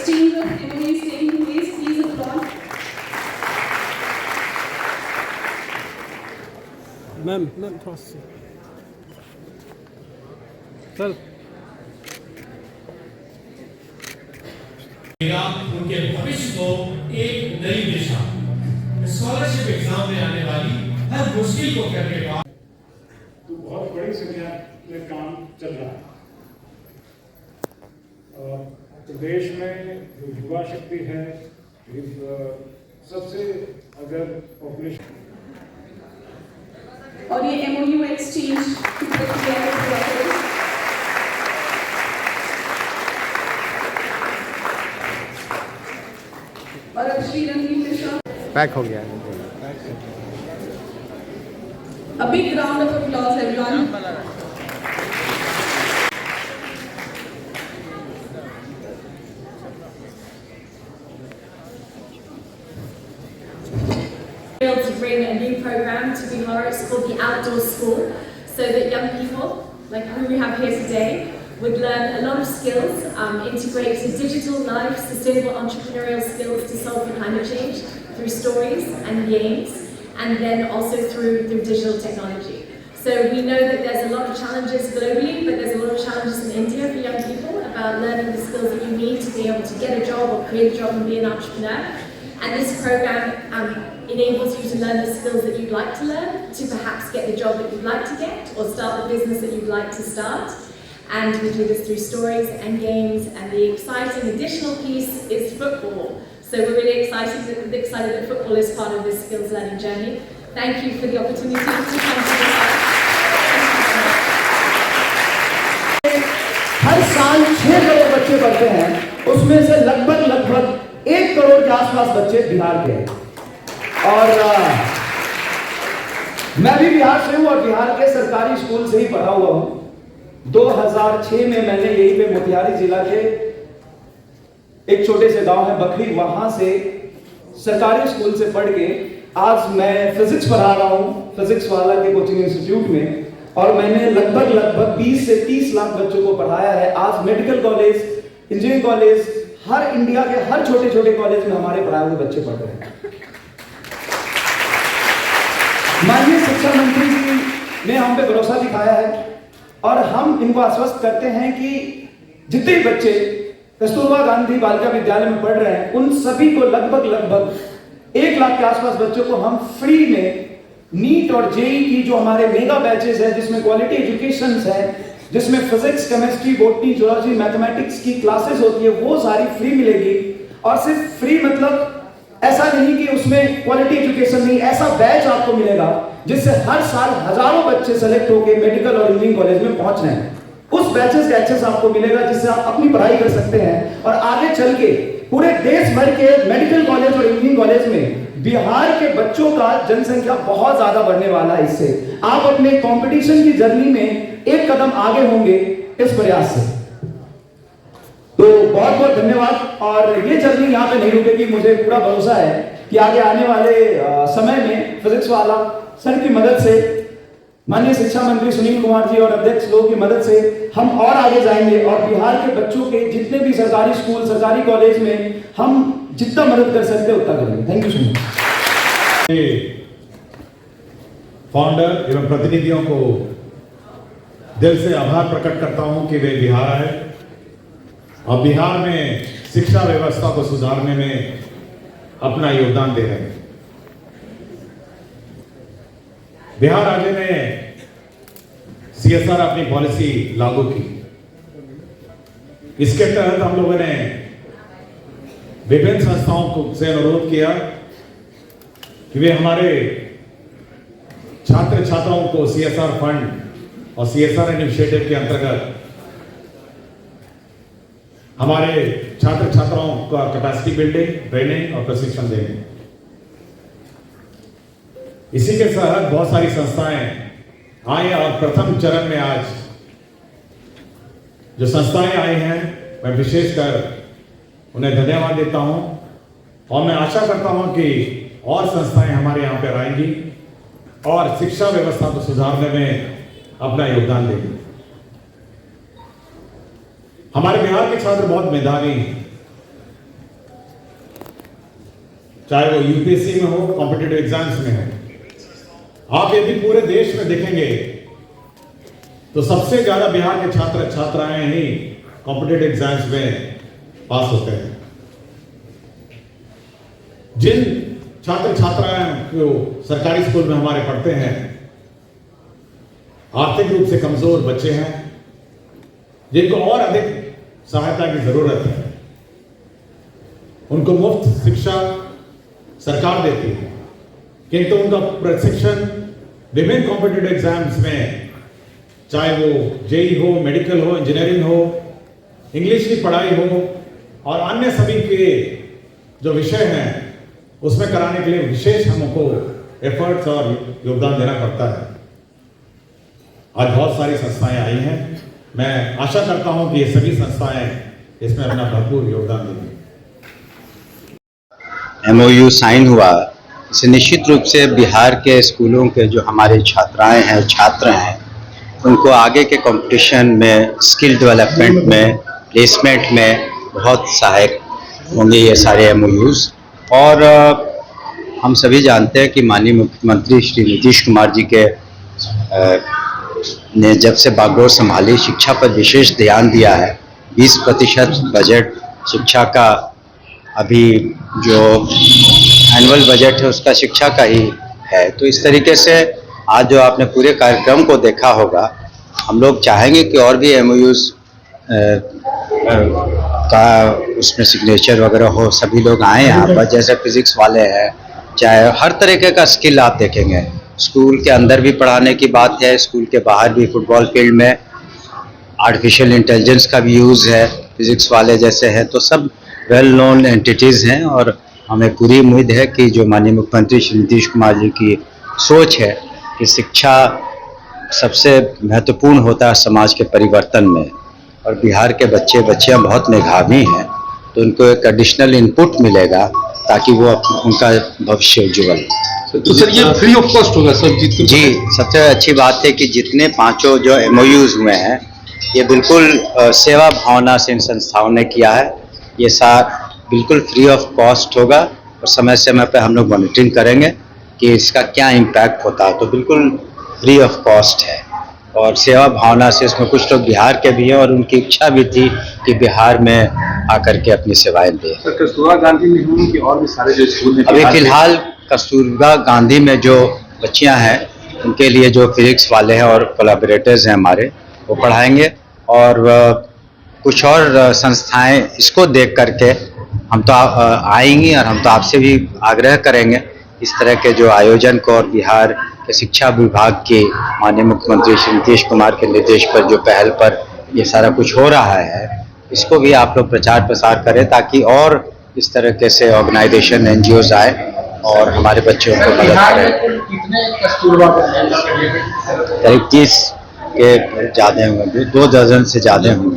exchange of MOUs taking place. Please applaud. Ma'am थोड़ा सा sir उनके भविष्य को एक नई दिशा। स्कॉलरशिप एग्जाम में आने वाली हर मुश्किल को करने का तो बहुत बड़ी संख्या में काम चल रहा है। प्रदेश में जो युवा शक्ति है, सबसे अगर पॉपुलेशन और ये MOU एक्सचेंज की प्रक्रिया है। और अब श्री रणवीर मिश्रा पैक हो गया है। A big round of applause, everyone. To bring a new program to Bihar. It's called the Outdoor School, so that young people, like who we have here today, would learn a lot of skills, integrated digital life, sustainable entrepreneurial skills to solve for climate change through stories and games, and then also through digital technology. So we know that there's a lot of challenges globally, but there's a lot of challenges in India for young people about learning the skills that you need to be able to get a job or create a job and be an entrepreneur. And this program enables you to learn the skills that you'd like to learn, to perhaps get the job that you'd like to get, or start the business that you'd like to start. And we do this through stories and games, and the exciting additional piece is football. So we're really excited that football is part of this skills learning journey. Thank you for the opportunity to come to this. हर साल 6 करोड़ बच्चे पढ़ते हैं, उसमें से लगभग 1 करोड़ के आसपास बच्चे बिहार के हैं। और मैं भी बिहार से हूं और बिहार के सरकारी स्कूल से ही पढ़ा हुआ हूं। 2006 में मैंने यहीं पे मोतिहारी जिला के एक छोटे से गांव है बखरी, वहां से सरकारी स्कूल से पढ़ के आज मैं फिजिक्स पढ़ा रहा हूं फिजिक्स वाला के कोचिंग इंस्टीट्यूट में, और मैंने लगभग 20 से 30 लाख बच्चों को पढ़ाया है। आज मेडिकल कॉलेज, इंजीनियरिंग कॉलेज, हर इंडिया के हर छोटे कॉलेज में हमारे पढ़ाए हुए बच्चे पढ़ रहे हैं। माननीय शिक्षा मंत्री जी ने हम पे भरोसा दिखाया है और हम इनको आश्वस्त करते हैं कि जितने भी बच्चे कस्तूरबा गांधी बालिका विद्यालय में पढ़ रहे हैं, उन सभी को लगभग 1 लाख के आसपास बच्चों को हम फ्री में नीट और जेई की जो हमारे मेगा बैचेस है, जिसमें क्वालिटी एजुकेशन है, जिसमें physics, chemistry, botany, zoology, mathematics की क्लासेस होती है, वो सारी फ्री मिलेगी। और सिर्फ फ्री मतलब ऐसा नहीं कि उसमें क्वालिटी एजुकेशन नहीं, ऐसा बैच आपको मिलेगा जिससे हर साल हजारों बच्चे सेलेक्ट होकर मेडिकल और इंजीनियरिंग कॉलेज में पहुंच रहे हैं। उस बैचेस का एक्सेस आपको मिलेगा जिससे आप अपनी पढ़ाई कर सकते हैं और आगे चल के पूरे देश भर के मेडिकल कॉलेज और इंजीनियरिंग कॉलेज में बिहार के बच्चों का जनसंख्या बहुत ज्यादा बढ़ने वाला है। इससे आप अपने कंपटीशन की जर्नी में एक कदम आगे होंगे इस प्रयास से। तो बहुत बहुत धन्यवाद। और ये जर्नी यहाँ पे नहीं रुकेगी, मुझे पूरा भरोसा है कि आगे आने वाले समय में फिजिक्स वाला सर की मदद से, माननीय शिक्षा मंत्री सुनील कुमार जी और अध्यक्ष लोगों की मदद से हम और आगे जाएंगे और बिहार के बच्चों के जितने भी सरकारी स्कूल, सरकारी कॉलेज में हम जितना मदद कर सकते हैं उतना करेंगे। Thank you so much. Founder एवं प्रतिनिधियों को दिल से आभार प्रकट करता हूं कि वे बिहार आए और बिहार में शिक्षा व्यवस्था को सुधारने में अपना योगदान दे रहे हैं। बिहार राज्य ने CSR अपनी पॉलिसी लागू की। इसके तहत हम लोगों ने विभिन्न संस्थाओं को से अनुरोध किया कि वे हमारे छात्र छात्राओं को CSR फंड और CSR इनिशिएटिव के अंतर्गत हमारे छात्र छात्राओं का कैपेसिटी बिल्डिंग, ट्रेनिंग और प्रशिक्षण देंगे। इसी के तहत बहुत सारी संस्थाएं आई और प्रथम चरण में आज जो संस्थाएं आई हैं मैं विशेषकर उन्हें धन्यवाद देता हूं और मैं आशा करता हूं कि और संस्थाएं हमारे यहां पर आएंगी और शिक्षा व्यवस्था को सुधारने में अपना योगदान देंगी। हमारे बिहार के छात्र बहुत मेधावी हैं चाहे वो यूपीएससी में हो, कॉम्पिटिटिव एग्जाम्स में हो। आप यदि पूरे देश में देखेंगे तो सबसे ज्यादा बिहार के छात्र छात्राएं ही कॉम्पिटिटिव एग्जाम्स में पास होते हैं। जिन छात्र छात्राएं जो सरकारी स्कूल में हमारे पढ़ते हैं, आर्थिक रूप से कमजोर बच्चे हैं, जिनको और अधिक सहायता की जरूरत है, उनको मुफ्त शिक्षा सरकार देती है, किंतु उनका प्रशिक्षण विभिन्न कॉम्पिटिटिव एग्जाम्स में, चाहे वो जेई हो, मेडिकल हो, इंजीनियरिंग हो, इंग्लिश की पढ़ाई हो और अन्य सभी के जो विषय हैं उसमें कराने के लिए विशेष हमको एफर्ट्स और योगदान देना पड़ता है। आज बहुत सारी संस्थाएं आई हैं, मैं आशा करता हूं कि ये सभी संस्थाएं इसमें अपना भरपूर योगदान देंगी। MOU साइन हुआ, इससे निश्चित रूप से बिहार के स्कूलों के जो हमारे छात्राएं हैं, छात्र हैं, उनको आगे के कंपटीशन में, स्किल डेवलपमेंट में, प्लेसमेंट में बहुत सहायक होंगे ये सारे MOUs। और हम सभी जानते हैं कि माननीय मुख्यमंत्री श्री नीतीश कुमार जी के ने जब से बागडोर संभाली, शिक्षा पर विशेष ध्यान दिया है। 20% बजट शिक्षा का, अभी जो एनुअल बजट है उसका शिक्षा का ही है। तो इस तरीके से आज जो आपने पूरे कार्यक्रम को देखा होगा, हम लोग चाहेंगे कि और भी MOUs का उसमें सिग्नेचर वगैरह हो, सभी लोग आए यहाँ पर। जैसे फिजिक्स वाले हैं, चाहे हर तरीके का स्किल आप देखेंगे, स्कूल के अंदर भी पढ़ाने की बात है, स्कूल के बाहर भी, फुटबॉल फील्ड में आर्टिफिशियल इंटेलिजेंस का भी यूज़ है, फिजिक्स वाले जैसे हैं, तो सब वेल नोन एंटिटीज़ हैं। और हमें पूरी उम्मीद है कि जो माननीय मुख्यमंत्री श्री नीतीश कुमार जी की सोच है कि शिक्षा सबसे महत्वपूर्ण होता है समाज के परिवर्तन में, और बिहार के बच्चियां बहुत मेधावी हैं, तो उनको एक एडिशनल इनपुट मिलेगा ताकि वो उनका भविष्य उज्ज्वल। तो सर ये फ्री ऑफ कॉस्ट होगा सब? जी, सबसे अच्छी बात है कि जितने पांचों जो MOUs हुए हैं, ये बिल्कुल सेवा भावना से इन संस्थाओं ने किया है। ये बिल्कुल फ्री ऑफ कॉस्ट होगा और समय समय पर हम लोग मॉनिटरिंग करेंगे कि इसका क्या इम्पैक्ट होता है। तो बिल्कुल फ्री ऑफ कॉस्ट है और सेवा भावना से। इसमें कुछ लोग बिहार के भी हैं और उनकी इच्छा भी थी कि बिहार में आकर के अपनी सेवाएं दें। सर, कस्तूरबा गांधी नेहरू की और भी सारे जो स्कूल हैं, अभी फिलहाल कस्तूरबा गांधी में जो बच्चियां हैं उनके लिए जो फिजिक्स वाले हैं और कोलैबोरेटर्स हैं हमारे, वो पढ़ाएंगे। और कुछ और संस्थाएं इसको देख करके हम तो आएंगी और हम तो आपसे भी आग्रह करेंगे इस तरह के जो आयोजन को, और बिहार के शिक्षा विभाग के माननीय मुख्यमंत्री श्री नीतीश कुमार के निर्देश पर जो पहल पर ये सारा कुछ हो रहा है, इसको भी आप लोग प्रचार प्रसार करें ताकि और इस तरह से ऑर्गेनाइजेशन NGOs आए और हमारे बच्चों को मदद करें। करीब 30 के ज़्यादा होंगे, 2 दर्जन से ज़्यादा होंगे।